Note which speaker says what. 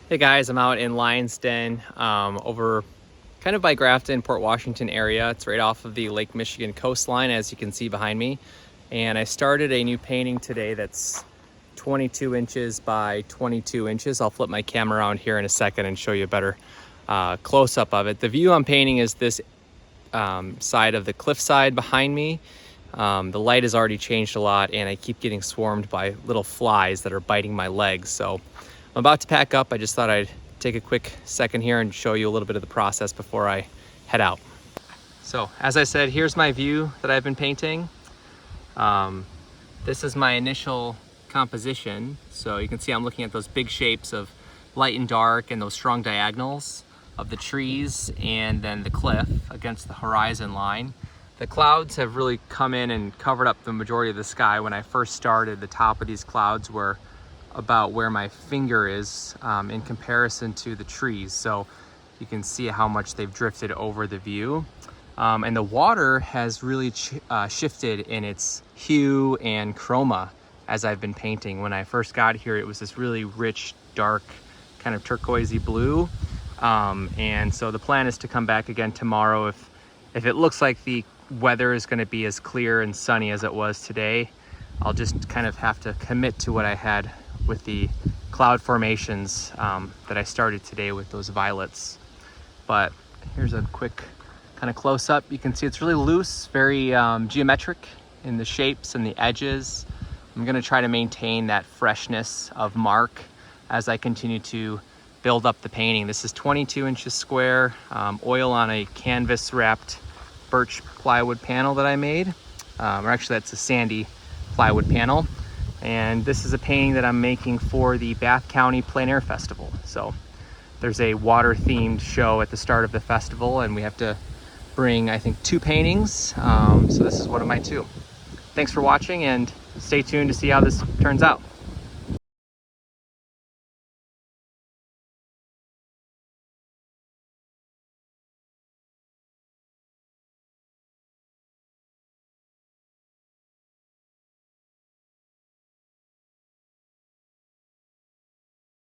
Speaker 1: Hey guys, I'm out in Lion's Den over kind of by Grafton, Port Washington area. It's right off of the Lake Michigan coastline, as you can see behind me. And I started a new painting today that's 22 inches by 22 inches. I'll flip my camera around here in a second and show you a better close-up of it. The view I'm painting is this side of the cliffside behind me. The light has already changed a lot and I keep getting swarmed by little flies that are biting my legs. So I'm about to pack up. I just thought I'd take a quick second here and show you a little bit of the process before I head out. So as I said, here's my view that I've been painting. This is my initial composition. So you can see I'm looking at those big shapes of light and dark and those strong diagonals of the trees and then the cliff against the horizon line. The clouds have really come in and covered up the majority of the sky. When I first started, the top of these clouds were about where my finger is in comparison to the trees. So you can see how much they've drifted over the view. And the water has really shifted in its hue and chroma as I've been painting. When I first got here, it was this really rich, dark, kind of turquoisey blue. And so the plan is to come back again tomorrow. If it looks like the weather is going to be as clear and sunny as it was today, I'll just kind of have to commit to what I had with the cloud formations that I started today with those violets. But here's a quick kind of close-up. You can see it's really loose, very geometric in the shapes and the edges. I'm going to try to maintain that freshness of mark as I continue to build up the painting. This is 22 inches square, oil on a canvas wrapped birch plywood panel that I made, or actually that's a sandy plywood panel. And this is a painting that I'm making for the Bath County Plein Air Festival. So there's a water themed show at the start of the festival and we have to bring, I think, 2 paintings. So this is one of my 2. Thanks for watching and stay tuned to see how this turns out.